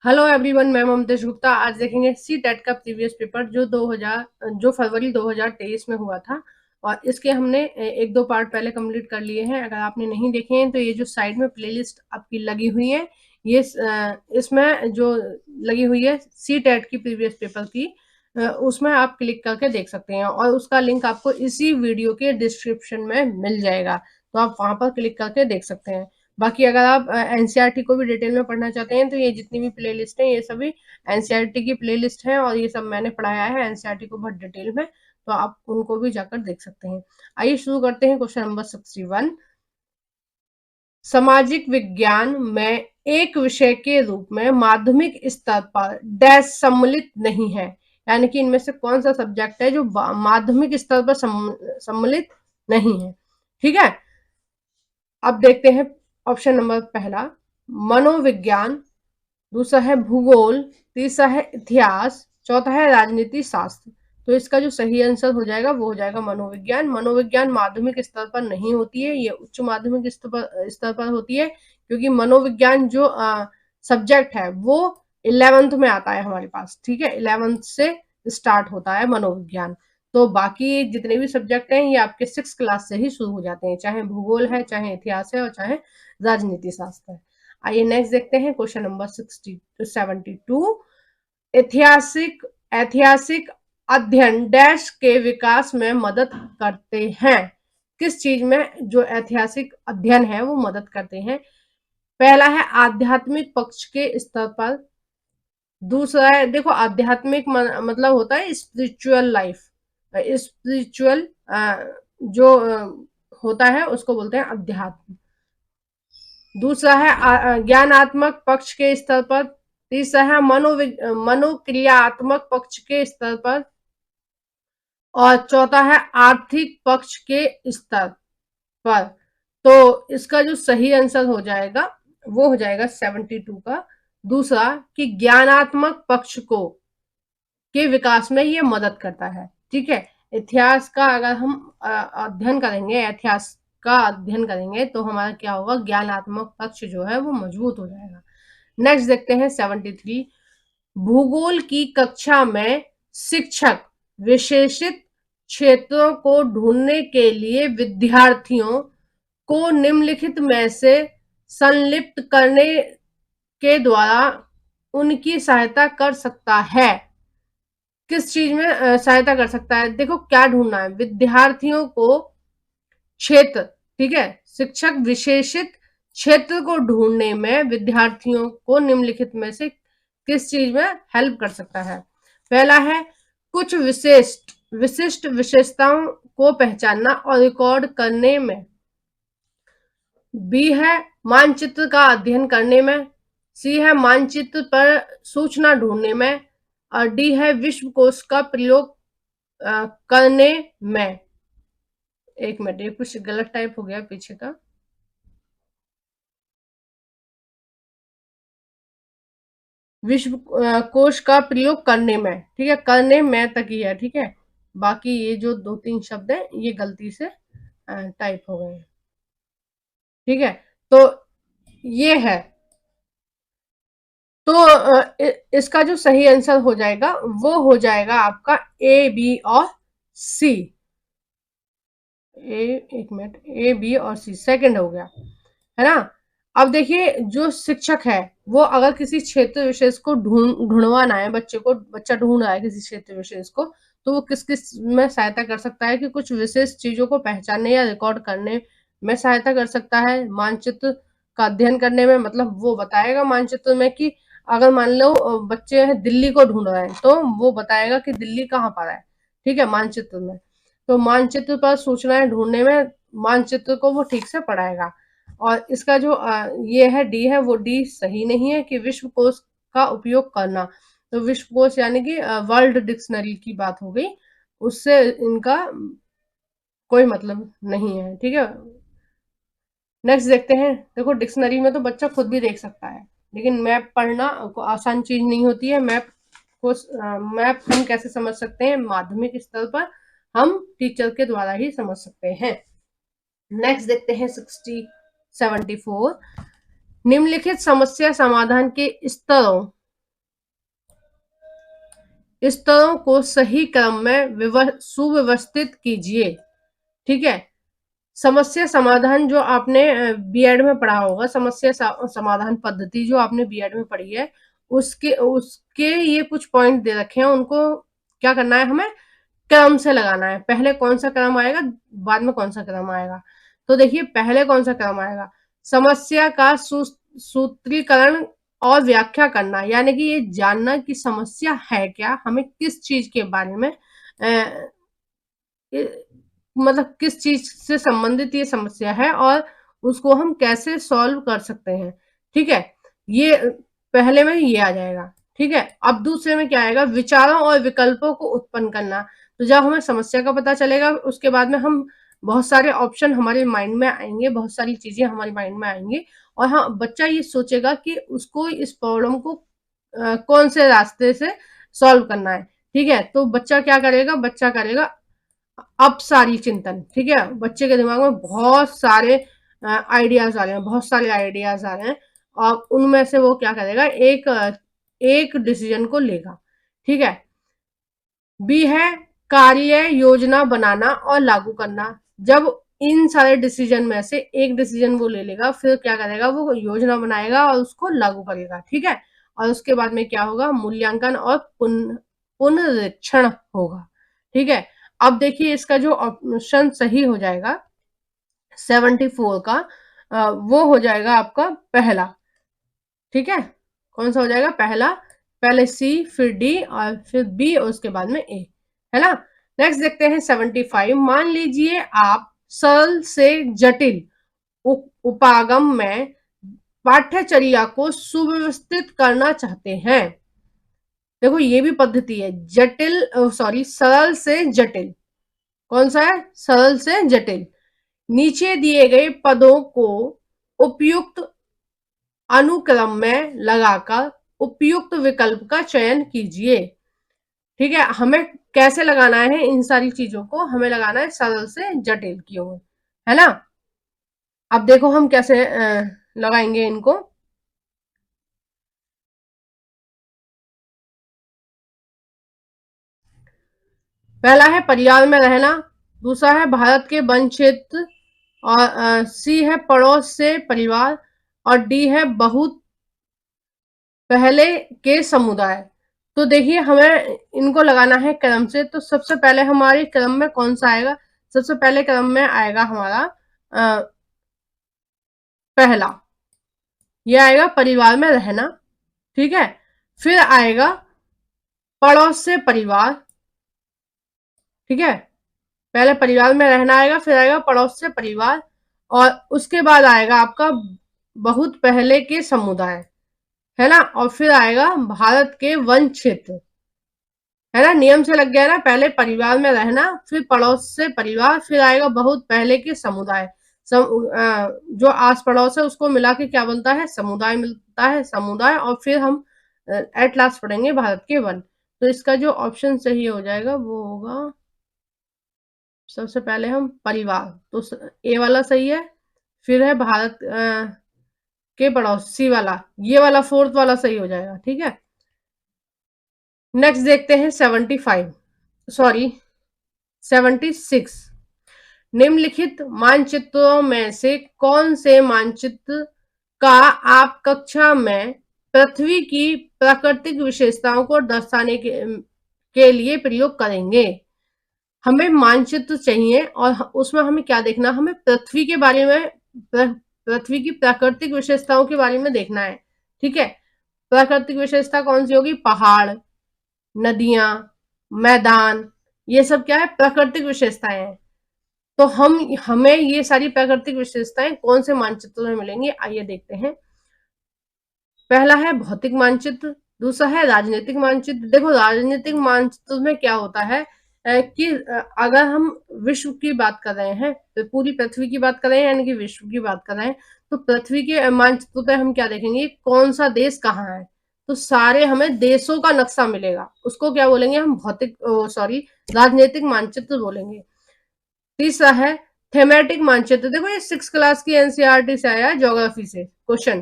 Hello everyone, मैं ममतेश गुप्ता। आज देखेंगे सी टेट का प्रीवियस पेपर जो फरवरी 2023 में हुआ था। और इसके हमने एक दो पार्ट पहले कंप्लीट कर लिए हैं। अगर आपने नहीं देखे हैं तो ये जो साइड में प्लेलिस्ट आपकी लगी हुई है, ये इसमें जो लगी हुई है सी टेट की प्रीवियस पेपर की, उसमें आप क्लिक करके देख सकते हैं और उसका लिंक आपको इसी वीडियो के डिस्क्रिप्शन में मिल जाएगा, तो आप वहां पर क्लिक करके देख सकते हैं। बाकी अगर आप एनसीईआरटी को भी डिटेल में पढ़ना चाहते हैं तो ये जितनी भी प्लेलिस्ट है ये सभी एनसीईआरटी की प्लेलिस्ट है और ये सब मैंने पढ़ाया है एनसीईआरटी को बहुत डिटेल में, तो आप उनको भी जाकर देख सकते हैं। आइए शुरू करते हैं। क्वेश्चन नंबर 61, सामाजिक विज्ञान में एक विषय के रूप में माध्यमिक स्तर पर डैश सम्मिलित नहीं है, यानी कि इनमें से कौन सा सब्जेक्ट है जो माध्यमिक स्तर पर सम्मिलित नहीं है। ठीक है, अब देखते हैं। ऑप्शन नंबर पहला मनोविज्ञान, दूसरा है भूगोल, तीसरा है इतिहास, चौथा है राजनीति शास्त्र। तो इसका जो सही आंसर हो जाएगा वो हो जाएगा मनोविज्ञान। मनोविज्ञान माध्यमिक स्तर पर नहीं होती है, ये उच्च माध्यमिक स्तर पर होती है, क्योंकि मनोविज्ञान जो सब्जेक्ट है वो 11th में आता है हमारे पास। ठीक है, 11th से स्टार्ट होता है मनोविज्ञान। तो बाकी जितने भी सब्जेक्ट हैं ये आपके 6 क्लास से ही शुरू हो जाते हैं, चाहे भूगोल है, चाहे इतिहास है और चाहे राजनीति शास्त्र है। आइए नेक्स्ट देखते हैं। क्वेश्चन नंबर 72, ऐतिहासिक ऐतिहासिक अध्ययन डैश के विकास में मदद करते हैं। किस चीज में जो ऐतिहासिक अध्ययन है वो मदद करते हैं? पहला है आध्यात्मिक पक्ष के स्तर पर, दूसरा है, देखो आध्यात्मिक मतलब होता है स्पिरिचुअल लाइफ, स्पिरिचुअल जो होता है उसको बोलते हैं अध्यात्म। दूसरा है ज्ञानात्मक पक्ष के स्तर पर, तीसरा है मनोक्रियात्मक पक्ष के स्तर पर, और चौथा है आर्थिक पक्ष के स्तर पर। तो इसका जो सही आंसर हो जाएगा वो हो जाएगा 72 का दूसरा, कि ज्ञानात्मक पक्ष को के विकास में ये मदद करता है। ठीक है, इतिहास का अगर हम अध्ययन करेंगे, इतिहास का अध्ययन करेंगे तो हमारा क्या होगा, ज्ञानात्मक पक्ष जो है वो मजबूत हो जाएगा। नेक्स्ट देखते हैं 73, भूगोल की कक्षा में शिक्षक विशेषित क्षेत्रों को ढूंढने के लिए विद्यार्थियों को निम्नलिखित में से संलिप्त करने के द्वारा उनकी सहायता कर सकता है। किस चीज में सहायता कर सकता है? देखो क्या ढूंढना है, विद्यार्थियों को क्षेत्र, ठीक है, शिक्षक विशेषित क्षेत्र को ढूंढने में विद्यार्थियों को निम्नलिखित में से किस चीज में हेल्प कर सकता है? पहला है कुछ विशिष्ट विशेषताओं को पहचानना और रिकॉर्ड करने में, बी है मानचित्र का अध्ययन करने में, सी है मानचित्र पर सूचना ढूंढने में, और डी है विश्वकोश का प्रयोग करने में। एक मिनट, ये कुछ गलत टाइप हो गया पीछे का। विश्व कोश का प्रयोग करने में, ठीक है, करने में तक ही है। ठीक है, बाकी ये जो दो तीन शब्द है ये गलती से टाइप हो गए हैं। ठीक है, तो ये है। तो इसका जो सही आंसर हो जाएगा वो हो जाएगा आपका ए, बी और सी। एक मिनट, ए, बी और सी सेकंड हो गया, है ना। अब देखिए, जो शिक्षक है वो अगर किसी क्षेत्र विशेष को ढूंढवाना है, बच्चा ढूंढ रहा है किसी क्षेत्र विशेष को, तो वो किस किस में सहायता कर सकता है कि कुछ विशेष चीजों को पहचानने या रिकॉर्ड करने में सहायता कर सकता है। मानचित्र का अध्ययन करने में मतलब वो बताएगा मानचित्र में कि अगर मान लो बच्चे दिल्ली को ढूंढ रहे हैं तो वो बताएगा कि दिल्ली कहाँ पर है। ठीक है, मानचित्र में। तो मानचित्र पर सूचनाएं ढूंढने में मानचित्र को वो ठीक से पढ़ाएगा। और इसका जो ये है डी है, वो डी सही नहीं है कि विश्वकोश का उपयोग करना। तो विश्वकोश यानी कि वर्ल्ड डिक्शनरी की बात हो गई, उससे इनका कोई मतलब नहीं है। ठीक है, नेक्स्ट देखते हैं। देखो डिक्शनरी में तो बच्चा खुद भी देख सकता है, लेकिन मैप पढ़ना आसान चीज नहीं होती है। मैप हम कैसे समझ सकते हैं? माध्यमिक स्तर पर हम टीचर के द्वारा ही समझ सकते हैं। नेक्स्ट देखते हैं 74, निम्नलिखित समस्या समाधान के स्तरों स्तरों को सही क्रम में सुव्यवस्थित कीजिए। ठीक है। समस्या समाधान जो आपने बीएड में पढ़ा होगा, समस्या समाधान पद्धति जो आपने बीएड में पढ़ी है, उसके उसके ये कुछ पॉइंट दे रखे हैं, उनको क्या करना है, हमें क्रम से लगाना है। पहले कौन सा क्रम आएगा, बाद में कौन सा क्रम आएगा। तो देखिए पहले कौन सा क्रम आएगा, समस्या का सूत्रीकरण और व्याख्या करना, यानी कि ये जानना कि समस्या है क्या, हमें किस चीज के बारे में मतलब किस चीज से संबंधित ये समस्या है और उसको हम कैसे सॉल्व कर सकते हैं। ठीक है, ये पहले में ये आ जाएगा। ठीक है, अब दूसरे में क्या आएगा, विचारों और विकल्पों को उत्पन्न करना। तो जब हमें समस्या का पता चलेगा, उसके बाद में हम बहुत सारे ऑप्शन हमारे माइंड में आएंगे, बहुत सारी चीजें हमारे माइंड में आएंगी, और हाँ, बच्चा ये सोचेगा कि उसको इस प्रॉब्लम को कौन से रास्ते से सॉल्व करना है। ठीक है, तो बच्चा क्या करेगा, बच्चा करेगा अब सारी चिंतन। ठीक है, बच्चे के दिमाग में बहुत सारे आइडियाज आ रहे हैं, बहुत सारे आइडियाज आ रहे हैं, और उनमें से वो क्या करेगा, एक डिसीजन को लेगा। ठीक है, बी है कार्य योजना बनाना और लागू करना। जब इन सारे डिसीजन में से एक डिसीजन वो ले लेगा, फिर क्या करेगा, वो योजना बनाएगा और उसको लागू करेगा। ठीक है, और उसके बाद में क्या होगा, मूल्यांकन और पुनरीक्षण होगा। ठीक है, अब देखिए इसका जो ऑप्शन सही हो जाएगा 74 का, वो हो जाएगा आपका पहला। ठीक है, कौन सा हो जाएगा, पहला। पहले सी, फिर डी, और फिर बी, और उसके बाद में ए, है ना। नेक्स्ट देखते हैं 75। मान लीजिए आप सरल से जटिल उपागम में पाठ्यचर्या को सुव्यवस्थित करना चाहते हैं। देखो ये भी पद्धति है, जटिल सॉरी सरल से जटिल। कौन सा है, सरल से जटिल। नीचे दिए गए पदों को उपयुक्त अनुक्रम में लगाकर उपयुक्त विकल्प का चयन कीजिए। ठीक है, हमें कैसे लगाना है, इन सारी चीजों को हमें लगाना है सरल से जटिल की ओर, है ना। अब देखो हम कैसे लगाएंगे इनको। पहला है परिवार में रहना, दूसरा है भारत के वन क्षेत्र, और सी है पड़ोस से परिवार, और डी है बहुत पहले के समुदाय। तो देखिए हमें इनको लगाना है क्रम से। तो सबसे पहले हमारे क्रम में कौन सा आएगा, सबसे पहले क्रम में आएगा हमारा पहला, ये आएगा परिवार में रहना। ठीक है, फिर आएगा पड़ोस से परिवार। ठीक है, पहले परिवार में रहना आएगा, फिर आएगा पड़ोस से परिवार, और उसके बाद आएगा आपका बहुत पहले के समुदाय, है ना, और फिर आएगा भारत के वन क्षेत्र, है ना। नियम से लग गया ना, पहले परिवार में रहना, फिर पड़ोस से परिवार, फिर आएगा बहुत पहले के समुदाय। जो आस पड़ोस है उसको मिला के क्या बनता है, समुदाय मिलता है, समुदाय, और फिर हम एट लास्ट पढ़ेंगे भारत के वन। तो इसका जो ऑप्शन सही हो जाएगा वो होगा, सबसे पहले हम परिवार, तो ए वाला सही है, फिर है भारत के पड़ोस, सी वाला, ये वाला फोर्थ वाला सही हो जाएगा। ठीक है, नेक्स्ट देखते हैं 75, सॉरी 76। निम्नलिखित मानचित्रों में से कौन से मानचित्र का आप कक्षा में पृथ्वी की प्राकृतिक विशेषताओं को दर्शाने के लिए प्रयोग करेंगे। हमें मानचित्र चाहिए, और उसमें हमें क्या देखना, हमें पृथ्वी के बारे में, पृथ्वी की प्राकृतिक विशेषताओं के बारे में देखना है। ठीक है, प्राकृतिक विशेषता कौन सी होगी, पहाड़, नदियां, मैदान, ये सब क्या है, प्राकृतिक विशेषताएं हैं। तो हमें ये सारी प्राकृतिक विशेषताएं कौन से मानचित्र में मिलेंगी, आइए देखते हैं। पहला है भौतिक मानचित्र, दूसरा है राजनीतिक मानचित्र। देखो राजनीतिक मानचित्र में क्या होता है कि अगर हम विश्व की बात कर रहे हैं, तो पूरी पृथ्वी की बात कर रहे हैं, यानी कि विश्व की बात कर रहे हैं, तो पृथ्वी के मानचित्र पे हम क्या देखेंगे, कौन सा देश कहाँ है। तो सारे हमें देशों का नक्शा मिलेगा, उसको क्या बोलेंगे हम, भौतिक सॉरी राजनीतिक मानचित्र बोलेंगे। तीसरा है थेमेटिक मानचित्र। देखो ये 6 क्लास की एनसीईआरटी से आया है, ज्योग्राफी से क्वेश्चन।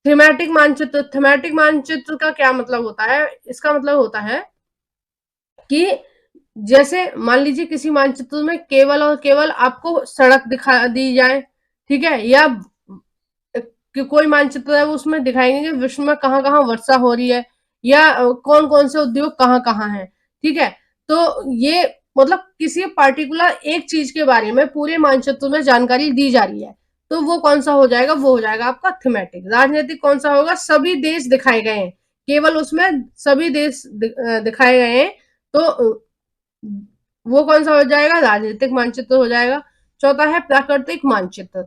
थीमेटिक मानचित्र, थीमेटिक मानचित्र का क्या मतलब होता है, इसका मतलब होता है कि जैसे मान लीजिए किसी मानचित्र में केवल और केवल आपको सड़क दिखा दी जाए, ठीक है, या कि कोई मानचित्र है वो उसमें दिखाएंगे कि विश्व में कहाँ कहाँ वर्षा हो रही है, या कौन कौन से उद्योग कहाँ कहाँ हैं, ठीक है। तो ये मतलब किसी पर्टिकुलर एक चीज के बारे में पूरे मानचित्र में जानकारी दी जा रही है, तो वो कौन सा हो जाएगा, वो हो जाएगा आपका थीमेटिक। राजनीतिक कौन सा होगा, सभी देश दिखाए गए हैं, केवल उसमें सभी देश दिखाए गए हैं, तो वो कौन सा हो जाएगा, राजनीतिक मानचित्र हो जाएगा। चौथा है प्राकृतिक मानचित्र,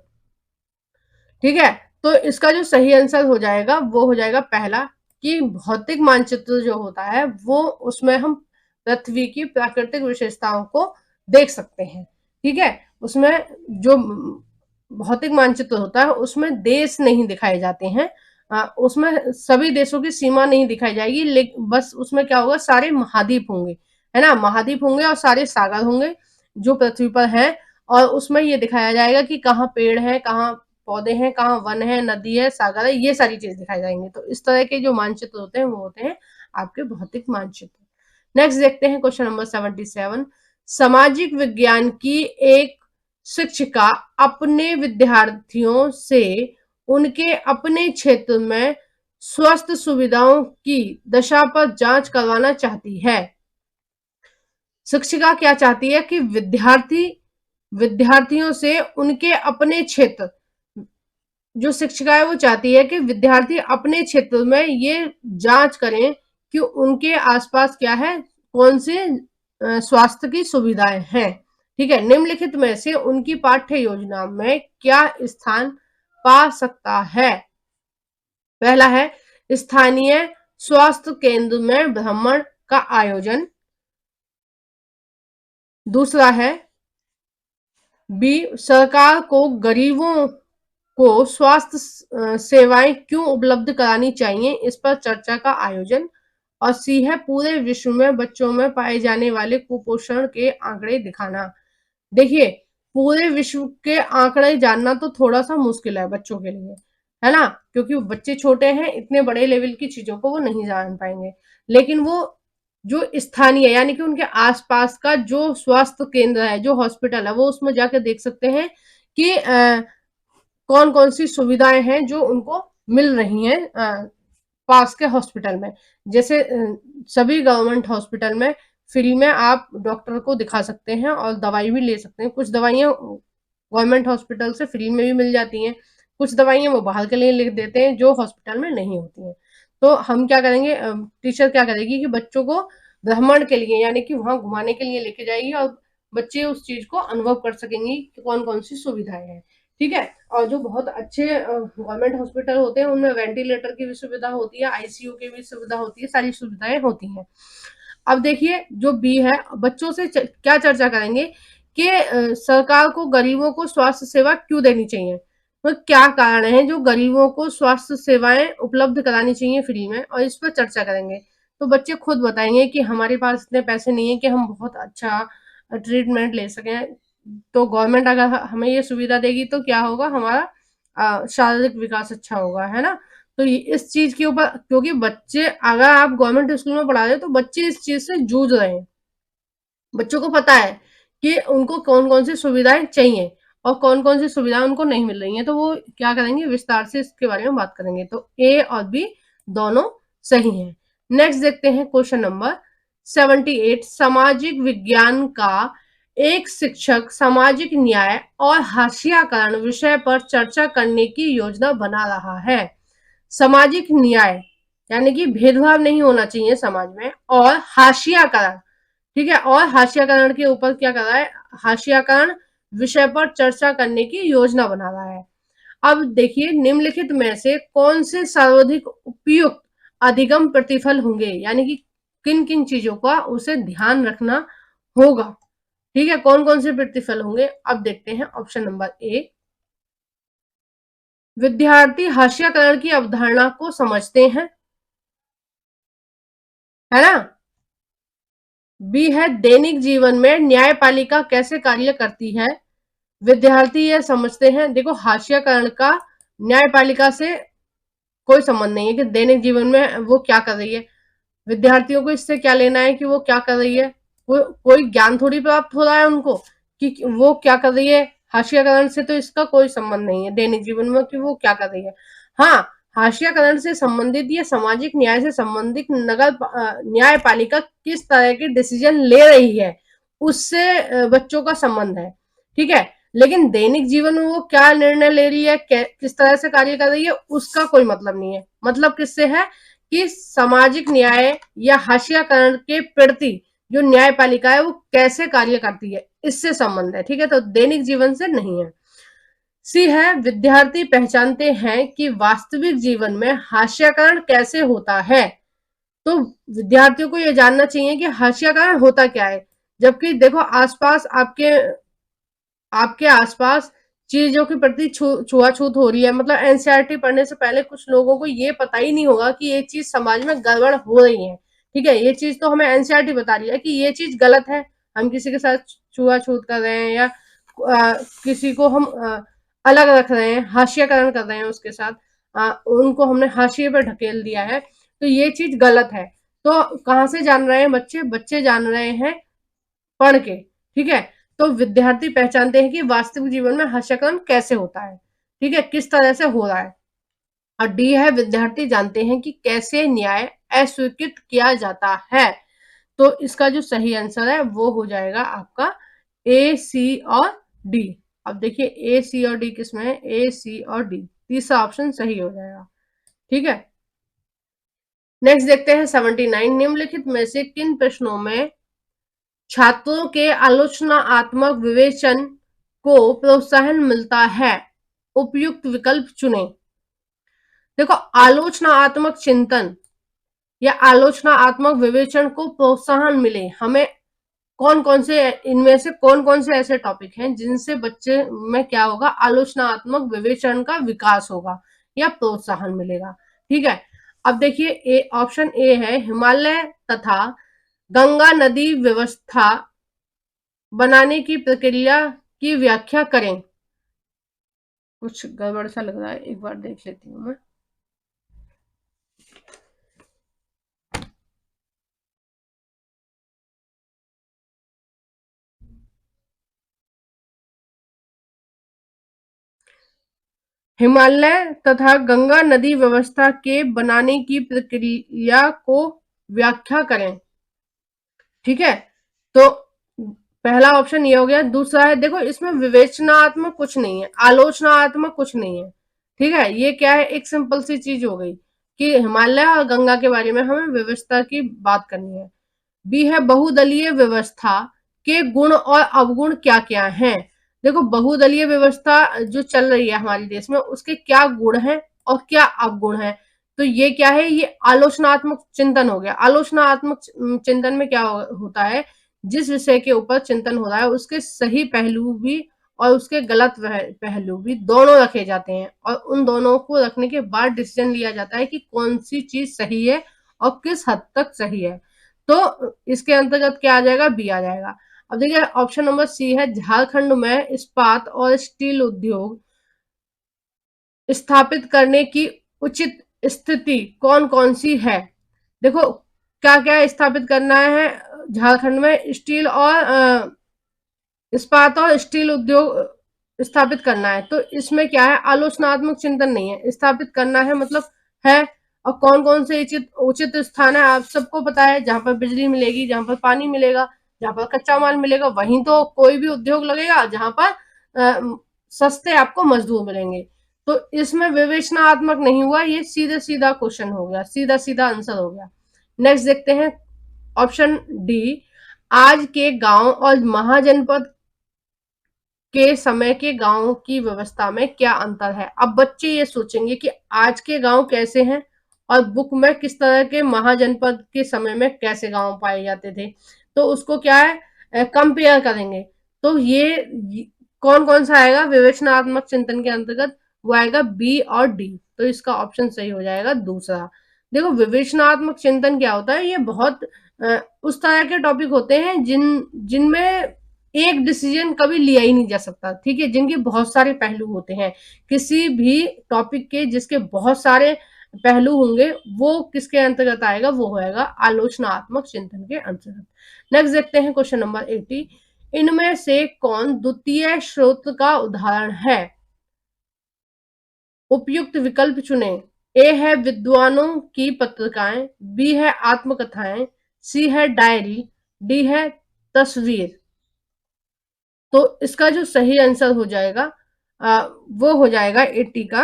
ठीक है। तो इसका जो सही आंसर हो जाएगा वो हो जाएगा पहला, कि भौतिक मानचित्र जो होता है वो उसमें हम पृथ्वी की प्राकृतिक विशेषताओं को देख सकते हैं, ठीक है। उसमें जो भौतिक मानचित्र होता है उसमें देश नहीं दिखाए जाते हैं, उसमें सभी देशों की सीमा नहीं दिखाई जाएगी, लेकिन बस उसमें क्या होगा, सारे महाद्वीप होंगे, है ना, महाद्वीप होंगे और सारे सागर होंगे जो पृथ्वी पर हैं। और उसमें ये दिखाया जाएगा कि कहाँ पेड़ है, कहाँ पौधे हैं, कहाँ वन है, नदी है, सागर है, ये सारी चीज दिखाई जाएंगी। तो इस तरह के जो मानचित्र होते हैं वो होते हैं आपके भौतिक मानचित्र। नेक्स्ट देखते हैं क्वेश्चन नंबर 77। सामाजिक विज्ञान की एक शिक्षिका अपने विद्यार्थियों से उनके अपने क्षेत्र में स्वास्थ्य सुविधाओं की दशा पर जांच करवाना चाहती है। शिक्षिका क्या चाहती है कि विद्यार्थियों से उनके अपने क्षेत्र, जो शिक्षिका है वो चाहती है कि विद्यार्थी अपने क्षेत्र में ये जांच करें कि उनके आसपास क्या है, कौन से स्वास्थ्य की सुविधाएं हैं, ठीक है। निम्नलिखित में से उनकी पाठ्य योजना में क्या स्थान पा सकता है। पहला है स्थानीय स्वास्थ्य केंद्र में भ्रमण का आयोजन। दूसरा है बी, सरकार को गरीबों को स्वास्थ्य सेवाएं क्यों उपलब्ध करानी चाहिए, इस पर चर्चा का आयोजन। और सी है पूरे विश्व में बच्चों में पाए जाने वाले कुपोषण के आंकड़े दिखाना। देखिए, पूरे विश्व के आंकड़े जानना तो थोड़ा सा मुश्किल है बच्चों के लिए, है ना, क्योंकि बच्चे छोटे हैं, इतने बड़े लेवल की चीजों को वो नहीं जान पाएंगे। लेकिन वो जो स्थानीय यानी कि उनके आसपास का जो स्वास्थ्य केंद्र है, जो हॉस्पिटल है, वो उसमें जाकर देख सकते हैं कि कौन कौन सी सुविधाएं हैं जो उनको मिल रही हैं पास के हॉस्पिटल में। जैसे सभी गवर्नमेंट हॉस्पिटल में फ्री में आप डॉक्टर को दिखा सकते हैं और दवाई भी ले सकते हैं। कुछ दवाइयाँ गवर्नमेंट हॉस्पिटल से फ्री में भी मिल जाती हैं, कुछ दवाइयाँ वो बाहर के लिए लिख देते हैं जो हॉस्पिटल में नहीं होती हैं। तो हम क्या करेंगे, टीचर क्या करेगी कि बच्चों को भ्रमण के लिए यानी कि वहां घुमाने के लिए लेके जाएगी और बच्चे उस चीज को अनुभव कर सकेंगे कि कौन कौन सी सुविधाएं हैं, ठीक है। और जो बहुत अच्छे गवर्नमेंट हॉस्पिटल होते हैं उनमें वेंटिलेटर की भी सुविधा होती है, आईसीयू की भी सुविधा होती है, सारी सुविधाएं होती हैं। अब देखिए जो बी है, बच्चों से क्या चर्चा करेंगे कि सरकार को गरीबों को स्वास्थ्य सेवा क्यों देनी चाहिए, तो क्या कारण है जो गरीबों को स्वास्थ्य सेवाएं उपलब्ध करानी चाहिए फ्री में, और इस पर चर्चा करेंगे। तो बच्चे खुद बताएंगे कि हमारे पास इतने पैसे नहीं है कि हम बहुत अच्छा ट्रीटमेंट ले सकें, तो गवर्नमेंट अगर हमें ये सुविधा देगी तो क्या होगा, हमारा शारीरिक विकास अच्छा होगा, है ना। तो इस चीज के ऊपर, क्योंकि बच्चे अगर आप गवर्नमेंट स्कूल में पढ़ा रहे हो तो बच्चे इस चीज से जूझ रहे हैं, बच्चों को पता है कि उनको कौन कौन सी सुविधाएं चाहिए और कौन कौन सी सुविधाएं उनको नहीं मिल रही हैं, तो वो क्या करेंगे, विस्तार से इसके बारे में बात करेंगे। तो ए और बी दोनों सही हैं। नेक्स्ट देखते हैं क्वेश्चन नंबर 78। सामाजिक विज्ञान का एक शिक्षक सामाजिक न्याय और हाशियाकरण विषय पर चर्चा करने की योजना बना रहा है। सामाजिक न्याय यानी कि भेदभाव नहीं होना चाहिए समाज में, और हाशियाकरण, ठीक है, और हाशियाकरण के ऊपर क्या कर रहा है, हाशियाकरण विषय पर चर्चा करने की योजना बना रहा है। अब देखिए निम्नलिखित में से कौन से सर्वाधिक उपयुक्त अधिगम प्रतिफल होंगे, यानी कि किन किन चीजों का उसे ध्यान रखना होगा, ठीक है, कौन कौन से प्रतिफल होंगे। अब देखते हैं ऑप्शन नंबर ए, विद्यार्थी हाशियाकरण की अवधारणा को समझते हैं, है ना। बी है दैनिक जीवन में न्यायपालिका कैसे कार्य करती है, विद्यार्थी यह समझते हैं। देखो हाशियाकरण का न्यायपालिका से कोई संबंध नहीं है कि दैनिक जीवन में वो क्या कर रही है, विद्यार्थियों को इससे क्या लेना है कि वो क्या कर रही है, कोई ज्ञान थोड़ी प्राप्त हो रहा है उनको कि वो क्या कर रही है। हाशियाकरण से तो इसका कोई संबंध नहीं है दैनिक जीवन में कि वो क्या कर रही है। हाँ, हाशियाकरण से संबंधित या सामाजिक न्याय से संबंधित नगर न्यायपालिका किस तरह के डिसीजन ले रही है, उससे बच्चों का संबंध है। ठीक है, लेकिन दैनिक जीवन में वो क्या निर्णय ले रही है, किस तरह से कार्य कर रही है, उसका कोई मतलब नहीं है। मतलब किससे है कि सामाजिक न्याय या हाशियाकरण के प्रति जो न्यायपालिका है वो कैसे कार्य करती है, इससे संबंध है। ठीक है, तो दैनिक जीवन से नहीं है। सी है, विद्यार्थी पहचानते हैं कि वास्तविक जीवन में हास्याकरण कैसे होता है। तो विद्यार्थियों को यह जानना चाहिए कि हास्याकरण होता क्या है। जबकि देखो आसपास आपके आपके आसपास चीजों के प्रति छुआछूत हो रही है। मतलब एनसीईआरटी पढ़ने से पहले कुछ लोगों को ये पता ही नहीं होगा कि ये चीज समाज में गड़बड़ हो रही है। ठीक है, ये चीज तो हमें एनसीईआरटी बता रही है कि ये चीज गलत है, हम किसी के साथ छुआछूत कर रहे हैं या किसी को हम अलग रख रहे हैं, हाशियाकरण कर रहे हैं उसके साथ, उनको हमने हाशिए पर ढकेल दिया है, तो ये चीज गलत है। तो कहाँ से जान रहे हैं बच्चे, बच्चे जान रहे हैं पढ़ के। ठीक है, तो विद्यार्थी पहचानते हैं कि वास्तविक जीवन में हास्यकरण कैसे होता है। ठीक है, किस तरह से हो रहा है। और डी है, विद्यार्थी जानते हैं कि कैसे न्याय अस्वीकृत किया जाता है। तो इसका जो सही आंसर है वो हो जाएगा आपका ए, सी और डी। अब देखिए ए, सी और डी किसमें है, ए, सी और डी, तीसरा ऑप्शन सही हो जाएगा। ठीक है, नेक्स्ट देखते हैं 79, निम्नलिखित में से किन प्रश्नों में छात्रों के आलोचनात्मक विवेचन को प्रोत्साहन मिलता है, उपयुक्त विकल्प चुनें। देखो, आलोचनात्मक चिंतन या आलोचनात्मक विवेचन को प्रोत्साहन मिले, हमें कौन कौन से इनमें से कौन कौन से ऐसे टॉपिक हैं जिनसे बच्चे में क्या होगा, आलोचनात्मक विवेचन का विकास होगा या प्रोत्साहन मिलेगा। ठीक है, अब देखिए ऑप्शन ए है, हिमालय तथा गंगा नदी व्यवस्था बनाने की प्रक्रिया की व्याख्या करें। कुछ गड़बड़ सा लग रहा है, एक बार देख लेती हूँ मैं। हिमालय तथा गंगा नदी व्यवस्था के बनाने की प्रक्रिया को व्याख्या करें। ठीक है, तो पहला ऑप्शन ये हो गया। दूसरा है, देखो इसमें विवेचनात्मक कुछ नहीं है, आलोचनात्मक कुछ नहीं है। ठीक है, ये क्या है, एक सिंपल सी चीज हो गई कि हिमालय और गंगा के बारे में हमें व्यवस्था की बात करनी है। बी है, बहुदलीय व्यवस्था के गुण और अवगुण क्या क्या हैं। देखो, बहुदलीय व्यवस्था जो चल रही है हमारे देश में, उसके क्या गुण हैं और क्या अवगुण हैं। तो ये क्या है, ये आलोचनात्मक चिंतन हो गया। आलोचनात्मक चिंतन में क्या होता है, जिस विषय के ऊपर चिंतन हो रहा है उसके सही पहलू भी और उसके गलत पहलू भी दोनों रखे जाते हैं, और उन दोनों को रखने के बाद डिसीजन लिया जाता है कि कौन सी चीज सही है और किस हद तक सही है। तो इसके अंतर्गत क्या आ जाएगा, बी आ जाएगा। अब देखिए ऑप्शन नंबर सी है, झारखंड में इस्पात और स्टील उद्योग स्थापित करने की उचित स्थिति कौन कौन सी है। देखो, क्या क्या स्थापित करना है झारखंड में, स्टील और इस्पात और स्टील उद्योग स्थापित करना है। तो इसमें क्या है, आलोचनात्मक चिंतन नहीं है, स्थापित करना है मतलब है। और कौन कौन से उचित उचित स्थान है, आप सबको पता है, जहां पर बिजली मिलेगी, जहां पर पानी मिलेगा, जहां पर कच्चा माल मिलेगा, वहीं तो कोई भी उद्योग लगेगा जहां पर सस्ते आपको मजदूर मिलेंगे। तो इसमें विवेचनात्मक नहीं हुआ, ये सीधा सीधा क्वेश्चन हो गया, सीधा सीधा आंसर हो गया। नेक्स्ट देखते हैं ऑप्शन डी, आज के गांव और महाजनपद के समय के गांव की व्यवस्था में क्या अंतर है। अब बच्चे ये सोचेंगे कि आज के गांव कैसे हैं और बुक में किस तरह के महाजनपद के समय में कैसे गांव पाए जाते थे, तो उसको क्या है कंपेयर करेंगे। तो ये कौन कौन सा आएगा विवेचनात्मक चिंतन के अंतर्गत, वो आएगा बी और डी। तो इसका ऑप्शन सही हो जाएगा दूसरा। देखो, विवेचनात्मक चिंतन क्या होता है, ये बहुत उस तरह के टॉपिक होते हैं जिनमें एक डिसीजन कभी लिया ही नहीं जा सकता। ठीक है, जिनके बहुत सारे पहलू होते हैं, किसी भी टॉपिक के जिसके बहुत सारे पहलू होंगे वो किसके अंतर्गत आएगा, वो होएगा आलोचनात्मक चिंतन के अंतर्गत। नेक्स्ट देखते हैं क्वेश्चन नंबर 80। इनमें से कौन द्वितीय स्रोत का उदाहरण है? उपयुक्त विकल्प चुने। ए है विद्वानों की पत्रिकाएं, बी है आत्मकथाएं, सी है डायरी, डी है तस्वीर। तो इसका जो सही आंसर हो जाएगा वो हो जाएगा 80 का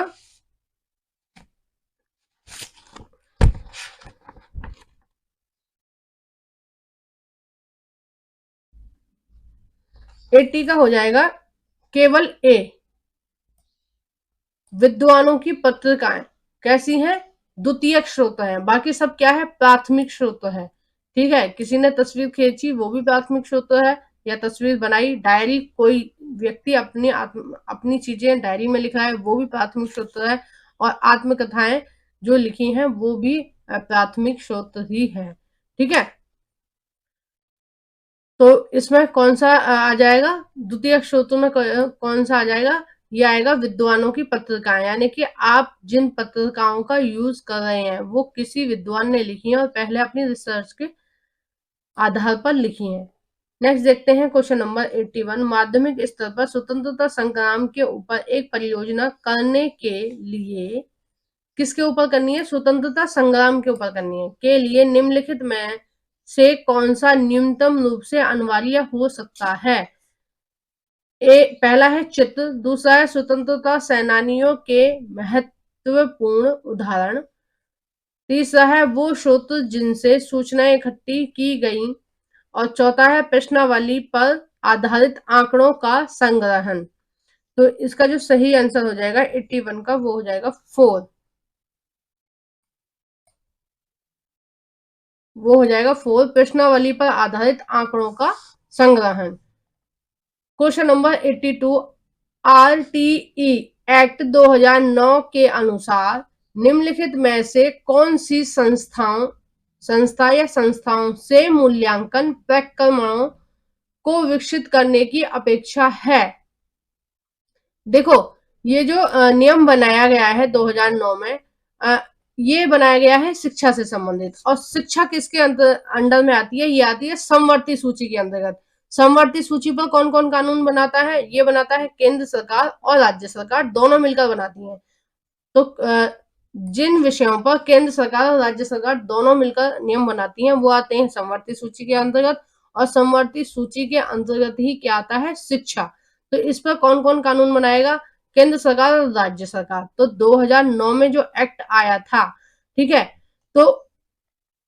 80 का हो जाएगा केवल ए, विद्वानों की पत्रिकाएं कैसी हैं, द्वितीयक स्रोत है, बाकी सब क्या है, प्राथमिक स्रोत है। ठीक है, किसी ने तस्वीर खींची वो भी प्राथमिक स्रोत है, या तस्वीर बनाई, डायरी कोई व्यक्ति अपनी चीजें डायरी में लिखा है वो भी प्राथमिक स्रोत है, और आत्मकथाएं जो लिखी हैं वो भी प्राथमिक स्रोत ही है। ठीक है, तो इसमें कौन सा आ जाएगा, द्वितीय स्रोतों में कौन सा आ जाएगा, ये आएगा विद्वानों की पत्रिकाएं, यानी कि आप जिन पत्रिकाओं का यूज कर रहे हैं वो किसी विद्वान ने लिखी है और पहले अपनी रिसर्च के आधार पर लिखी है। नेक्स्ट देखते हैं क्वेश्चन नंबर 81। माध्यमिक स्तर पर स्वतंत्रता संग्राम के ऊपर एक परियोजना करने के लिए, किसके ऊपर करनी है, स्वतंत्रता संग्राम के ऊपर करनी है, के लिए निम्नलिखित में से कौन सा न्यूनतम रूप से अनिवार्य हो सकता है? ए पहला है चित्र, दूसरा है स्वतंत्रता सेनानियों के महत्वपूर्ण उदाहरण, तीसरा है वो स्रोत जिनसे सूचनाएं इकट्ठी की गई, और चौथा है प्रश्नावली पर आधारित आंकड़ों का संग्रहण। तो इसका जो सही आंसर हो जाएगा 81 का वो हो जाएगा 4, वो हो जाएगा 4, प्रश्नावली पर आधारित आंकड़ों का संग्रहण। Question number 82। आरटीई एक्ट 2009 के अनुसार निम्नलिखित में से कौन सी संस्था या संस्थाओं से मूल्यांकन प्रक्रमणों को विकसित करने की अपेक्षा है? देखो, ये जो नियम बनाया गया है 2009 में, ये बनाया गया है शिक्षा से संबंधित, और शिक्षा किसके अंडर में आती है, ये आती है समवर्ती सूची के अंतर्गत। समवर्ती सूची पर कौन कौन कानून बनाता है, ये बनाता है केंद्र सरकार और राज्य सरकार, दोनों मिलकर बनाती हैं। तो जिन विषयों पर केंद्र सरकार और राज्य सरकार दोनों मिलकर नियम बनाती हैं वो आते हैं समवर्ती सूची के अंतर्गत, और समवर्ती सूची के अंतर्गत ही क्या आता है, शिक्षा। तो इस पर कौन कौन कानून बनाएगा, केंद्र सरकार और राज्य सरकार। तो 2009 में जो एक्ट आया था, ठीक है, तो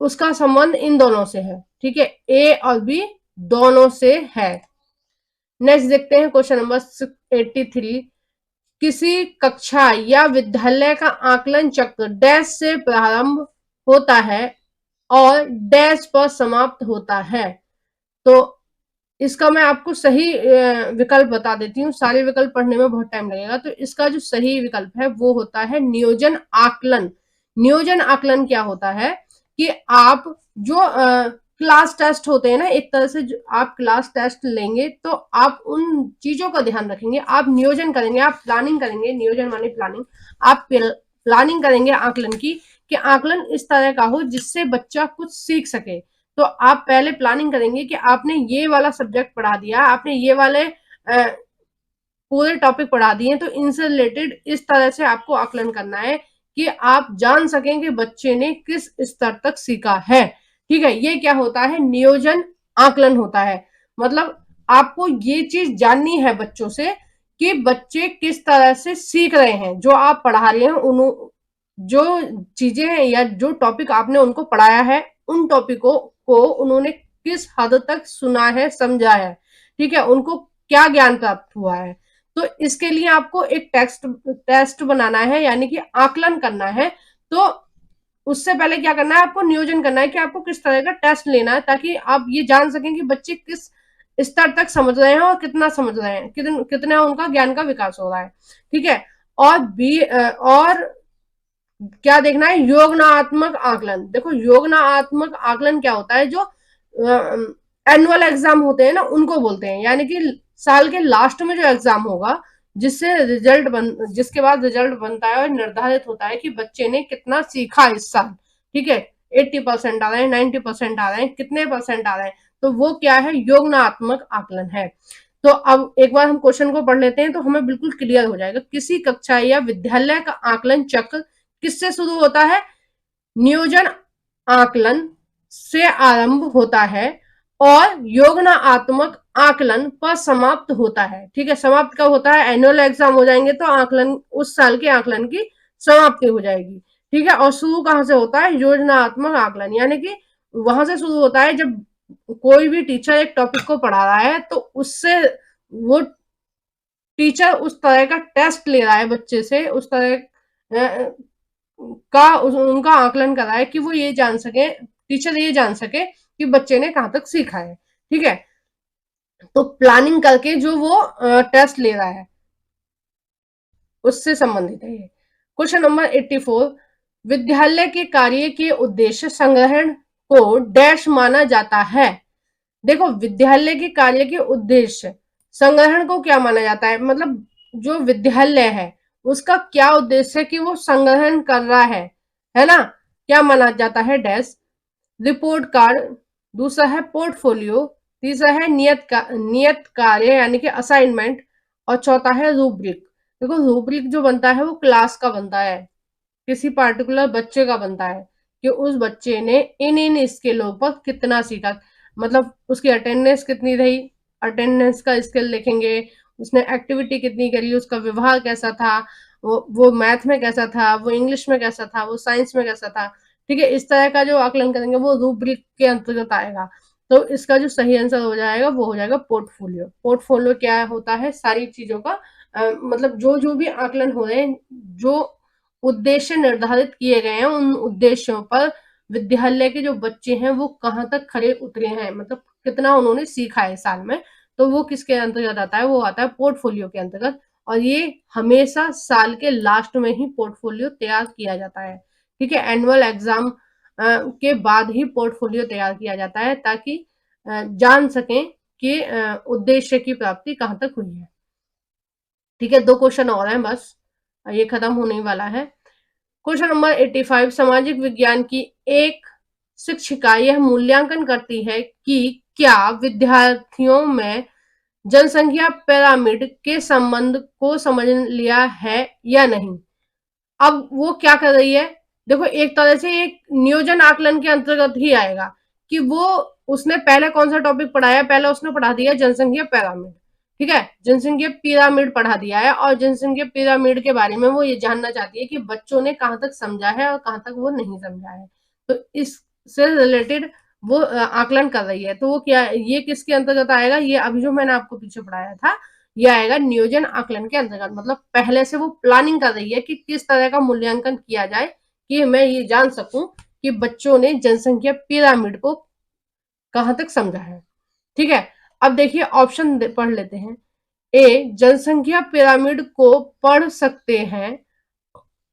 उसका संबंध इन दोनों से है। ठीक है, ए और बी दोनों से है। नेक्स्ट देखते हैं क्वेश्चन नंबर 83। किसी कक्षा या विद्यालय का आकलन चक्र डैश से प्रारंभ होता है और डैश पर समाप्त होता है। तो इसका मैं आपको सही विकल्प बता देती हूँ, सारे विकल्प पढ़ने में बहुत टाइम लगेगा। तो इसका जो सही विकल्प है वो होता है नियोजन आकलन। नियोजन आकलन क्या होता है कि आप जो क्लास टेस्ट होते हैं ना, एक तरह से जो आप क्लास टेस्ट लेंगे तो आप उन चीजों का ध्यान रखेंगे, आप नियोजन करेंगे, आप प्लानिंग करेंगे, नियोजन माने प्लानिंग, आप प्लानिंग करेंगे आकलन की, कि आकलन इस तरह का हो जिससे बच्चा कुछ सीख सके। तो आप पहले प्लानिंग करेंगे कि आपने ये वाला सब्जेक्ट पढ़ा दिया, आपने ये वाले पूरे टॉपिक पढ़ा दिए, तो इनसे रिलेटेड इस तरह से आपको आकलन करना है कि आप जान सकें कि बच्चे ने किस स्तर तक सीखा है। ठीक है, ये क्या होता है, नियोजन आकलन होता है। मतलब आपको ये चीज जाननी है बच्चों से कि बच्चे किस तरह से सीख रहे हैं, जो आप पढ़ा रहे हैं, जो चीजें हैं या जो टॉपिक आपने उनको पढ़ाया है, उन टॉपिकों को उन्होंने किस हद तक सुना है, समझा है। ठीक है, उनको क्या ज्ञान प्राप्त हुआ है। तो इसके लिए आपको एक टेस्ट बनाना है, यानी कि आकलन करना है। तो उससे पहले क्या करना है, आपको नियोजन करना है कि आपको किस तरह का टेस्ट लेना है, ताकि आप ये जान सकें कि बच्चे किस स्तर तक समझ रहे हैं और कितना समझ रहे हैं, कितना उनका ज्ञान का विकास हो रहा है। ठीक है, और क्या देखना है, योजनात्मक आकलन। देखो, योजनात्मक आकलन क्या होता है, जो एनुअल एग्जाम होते हैं ना उनको बोलते हैं, यानी कि साल के लास्ट में जो एग्जाम होगा जिसके बाद रिजल्ट बनता है और निर्धारित होता है कि बच्चे ने कितना सीखा इस साल। ठीक है, 80% आ रहे हैं, 90% आ रहे हैं, कितने परसेंट आ रहे हैं, तो वो क्या है, योजनात्मक आकलन है। तो अब एक बार हम क्वेश्चन को पढ़ लेते हैं तो हमें बिल्कुल क्लियर हो जाएगा। किसी कक्षा या विद्यालय का आकलन चक्र किससे शुरू होता है? नियोजन आकलन से आरंभ होता है और योजनात्मक आकलन पर समाप्त होता है। ठीक है, समाप्त कब होता है? एनुअल एग्जाम हो जाएंगे तो आकलन, उस साल के आकलन की समाप्ति हो जाएगी। ठीक है, और शुरू कहां से होता है? योजनात्मक आकलन, यानी कि वहां से शुरू होता है जब कोई भी टीचर एक टॉपिक को पढ़ा रहा है तो उससे वो टीचर उस तरह का टेस्ट ले रहा है बच्चे से, उस तरह उनका आकलन कर रहा है कि वो ये जान सके, टीचर ये जान सके कि बच्चे ने कहां तक सीखा है। ठीक है, तो प्लानिंग करके जो वो टेस्ट ले रहा है उससे संबंधित है ये। क्वेश्चन नंबर 84, विद्यालय के कार्य के उद्देश्य संग्रहण को डैश माना जाता है। देखो, विद्यालय के कार्य के उद्देश्य संग्रहण को क्या माना जाता है, मतलब जो विद्यालय है उसका क्या उद्देश्य है कि वो संग्रहण कर रहा है ना, क्या माना जाता है? डैश रिपोर्ट कार्ड, दूसरा है पोर्टफोलियो, तीसरा है नियत कार्य यानी कि असाइनमेंट, और चौथा है रूब्रिक। देखो, रूब्रिक जो बनता है वो क्लास का बनता है, किसी पार्टिकुलर बच्चे का बनता है कि उस बच्चे ने इन इन स्केलों पर कितना सीखा, मतलब उसकी अटेंडेंस कितनी रही, अटेंडेंस का स्केल लिखेंगे, उसने एक्टिविटी कितनी करी, उसका व्यवहार कैसा था, वो मैथ में कैसा था, वो इंग्लिश में कैसा था, वो साइंस में कैसा था। ठीक है, इस तरह का जो आकलन करेंगे वो रूब्रिक के अंतर्गत आएगा। तो इसका जो सही आंसर हो जाएगा वो हो जाएगा पोर्टफोलियो। पोर्टफोलियो क्या होता है? सारी चीजों का मतलब जो जो भी आकलन हो रहे हैं, जो उद्देश्य निर्धारित किए गए हैं, उन उद्देश्यों पर विद्यालय के जो बच्चे हैं वो कहाँ तक खरे उतरे हैं, मतलब कितना उन्होंने सीखा है साल में, तो वो किसके अंतर्गत आता है? वो आता है पोर्टफोलियो के अंतर्गत। और ये हमेशा साल के लास्ट में ही पोर्टफोलियो तैयार किया जाता है। ठीक है, एनुअल एग्जाम के बाद ही पोर्टफोलियो तैयार किया जाता है ताकि जान सकें कि उद्देश्य की प्राप्ति कहाँ तक हुई है। ठीक है, 2 क्वेश्चन और हैं बस, ये खत्म होने वाला है। क्वेश्चन नंबर 85, सामाजिक विज्ञान की एक शिक्षिका यह मूल्यांकन करती है कि क्या विद्यार्थियों में जनसंख्या पिरामिड के संबंध को समझ लिया है या नहीं। अब वो क्या कर रही है? देखो, एक तरह से एक नियोजन आकलन के अंतर्गत ही आएगा कि वो उसने पहले कौन सा टॉपिक पढ़ाया, पहले उसने पढ़ा दिया जनसंख्या पिरामिड। ठीक है, जनसंख्या पिरामिड पढ़ा दिया है और जनसंख्या पिरामिड के बारे में वो ये जानना चाहती है कि बच्चों ने कहां तक समझा है और कहां तक वो नहीं समझा है। तो इससे रिलेटेड वो आकलन कर रही है। तो वो क्या, ये किसके अंतर्गत आएगा? ये अभी जो मैंने आपको पीछे पढ़ाया था ये आएगा नियोजन आकलन के अंतर्गत। मतलब पहले से वो प्लानिंग कर रही है कि किस तरह का मूल्यांकन किया जाए कि मैं ये जान सकूं कि बच्चों ने जनसंख्या पिरामिड को कहां तक समझा है। ठीक है, अब देखिए ऑप्शन पढ़ लेते हैं। ए, जनसंख्या पिरामिड को पढ़ सकते हैं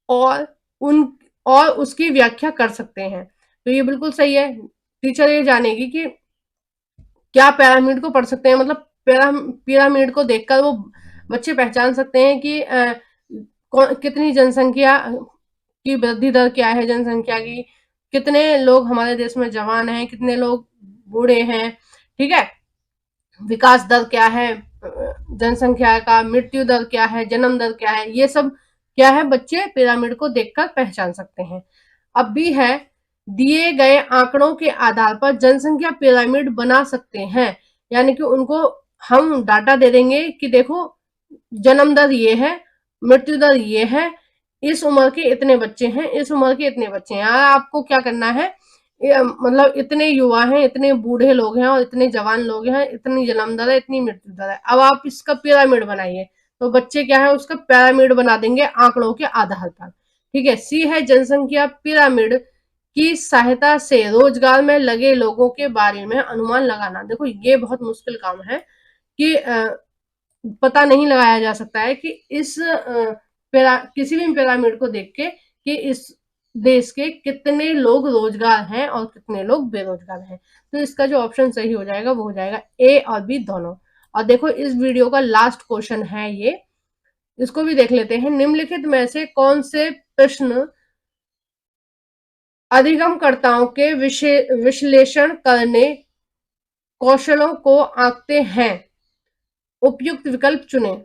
और उन और उसकी व्याख्या कर सकते हैं। तो ये बिल्कुल सही है। टीचर ये जानेगी कि क्या पिरामिड को पढ़ सकते हैं, मतलब पिरामिड को देखकर वो बच्चे पहचान सकते हैं कि कितनी जनसंख्या की वृद्धि दर क्या है, जनसंख्या की कितने लोग हमारे देश में जवान हैं, कितने लोग बूढ़े हैं। ठीक है, विकास दर क्या है जनसंख्या का, मृत्यु दर क्या है, जन्म दर क्या है, ये सब क्या है बच्चे पिरामिड को देखकर पहचान सकते हैं। अब भी है, दिए गए आंकड़ों के आधार पर जनसंख्या पिरामिड बना सकते हैं, यानी कि उनको हम डाटा दे देंगे कि देखो जन्म दर ये है, मृत्यु दर ये है, इस उम्र के इतने बच्चे हैं, इस उम्र के इतने बच्चे हैं। आपको क्या करना है, मतलब इतने युवा हैं, इतने बूढ़े लोग हैं और इतने जवान लोग हैं, इतनी जन्म दर है, इतनी मृत्यु दर है। अब आप इसका पिरामिड बनाइए, तो बच्चे क्या है उसका पिरामिड बना देंगे आंकड़ों के आधार पर। ठीक है, सी है, जनसंख्या पिरामिड की सहायता से रोजगार में लगे लोगों के बारे में अनुमान लगाना। देखो, ये बहुत मुश्किल काम है कि पता नहीं लगाया जा सकता है कि इस किसी भी पिरामिड को देख के कि इस देश के कितने लोग रोजगार हैं और कितने लोग बेरोजगार हैं। तो इसका जो ऑप्शन सही हो जाएगा वो हो जाएगा ए और बी दोनों। और देखो, इस वीडियो का लास्ट क्वेश्चन है ये इसको भी देख लेते हैं। निम्नलिखित में से कौन से प्रश्न अधिगमकर्ताओं के विश्लेषण करने कौशलों को आंकते हैं? उपयुक्त विकल्प चुनें।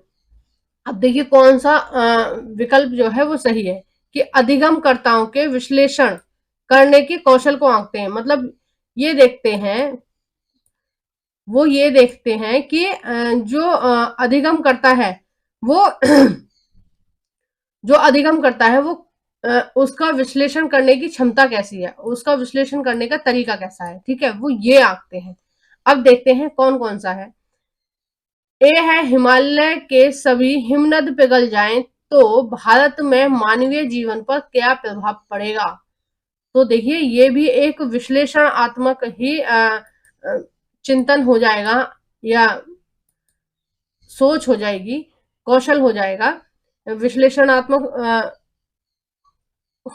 अब देखिए कौन सा विकल्प जो है वो सही है कि अधिगमकर्ताओं के विश्लेषण करने के कौशल को आंकते हैं। मतलब ये देखते हैं, वो ये देखते हैं कि जो अधिगम करता है वो जो अधिगम करता है वो उसका विश्लेषण करने की क्षमता कैसी है, उसका विश्लेषण करने का तरीका कैसा है, ठीक है, वो ये आंकते हैं। अब देखते हैं कौन कौन सा है। ए है हिमालय के सभी हिमनद पिघल जाएं तो भारत में मानवीय जीवन पर क्या प्रभाव पड़ेगा। तो देखिए ये भी एक विश्लेषणात्मक ही चिंतन हो जाएगा या सोच हो जाएगी, कौशल हो जाएगा, विश्लेषणात्मक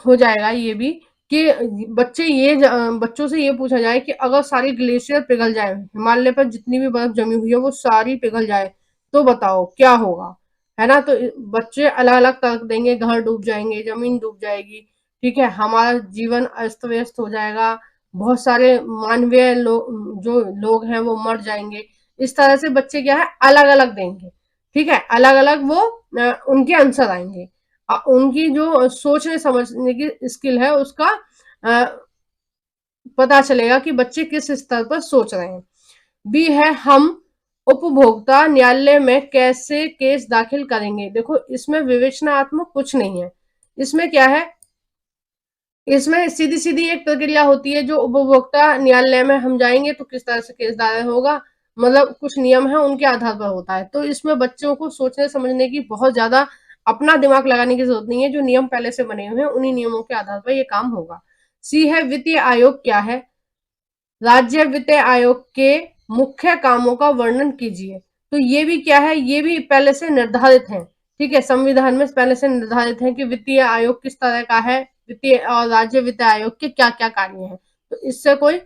हो जाएगा ये भी कि बच्चों से ये पूछा जाए कि अगर सारी ग्लेशियर पिघल जाए, हिमालय पर जितनी भी बर्फ जमी हुई है वो सारी पिघल जाए, तो बताओ क्या होगा, है ना। तो बच्चे अलग अलग तर्क देंगे, घर डूब जाएंगे, जमीन डूब जाएगी, ठीक है, हमारा जीवन अस्त व्यस्त हो जाएगा, बहुत सारे मानवीय जो लोग हैं वो मर जाएंगे। इस तरह से बच्चे क्या है अलग अलग देंगे, ठीक है, अलग अलग वो उनके आंसर आएंगे। उनकी जो सोचने समझने की स्किल है उसका पता चलेगा कि बच्चे किस स्तर पर सोच रहे हैं। बी है हम उपभोक्ता न्यायालय में कैसे केस दाखिल करेंगे। देखो इसमें विवेचनात्मक कुछ नहीं है, इसमें क्या है, इसमें सीधी सीधी एक प्रक्रिया होती है, जो उपभोक्ता न्यायालय में हम जाएंगे तो किस तरह से केस दायर होगा, मतलब कुछ नियम है उनके आधार पर होता है। तो इसमें बच्चों को सोचने समझने की बहुत ज्यादा अपना दिमाग लगाने की जरूरत नहीं है, जो नियम पहले से बने हुए हैं उन्हीं नियमों के आधार पर ये काम होगा। सी है वित्तीय आयोग क्या है। राज्य वित्तीय आयोग के मुख्य कामों का वर्णन कीजिए। तो ये भी क्या है, ये भी पहले से निर्धारित है, ठीक है, संविधान में पहले से निर्धारित है कि वित्तीय आयोग किस तरह का है, वित्तीय और राज्य वित्तीय आयोग के क्या क्या कार्य हैं। तो इससे कोई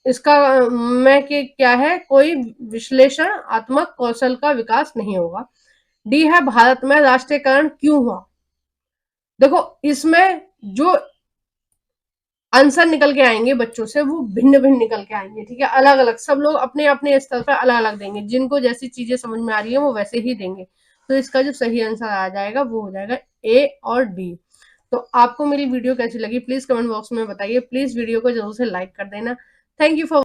इसका में कि क्या है, कोई विश्लेषणात्मक कौशल का विकास नहीं होगा। डी है भारत में राष्ट्रीयकरण क्यों हुआ। देखो इसमें जो आंसर निकल के आएंगे बच्चों से वो भिन्न भिन्न निकल के आएंगे, ठीक है, अलग अलग, सब लोग अपने अपने स्तर पर अलग अलग देंगे, जिनको जैसी चीजें समझ में आ रही है वो वैसे ही देंगे। तो इसका जो सही आंसर आ जाएगा वो हो जाएगा ए और डी। तो आपको मेरी वीडियो कैसी लगी प्लीज कमेंट बॉक्स में बताइए, प्लीज वीडियो को जरूर से लाइक कर देना। Thank you for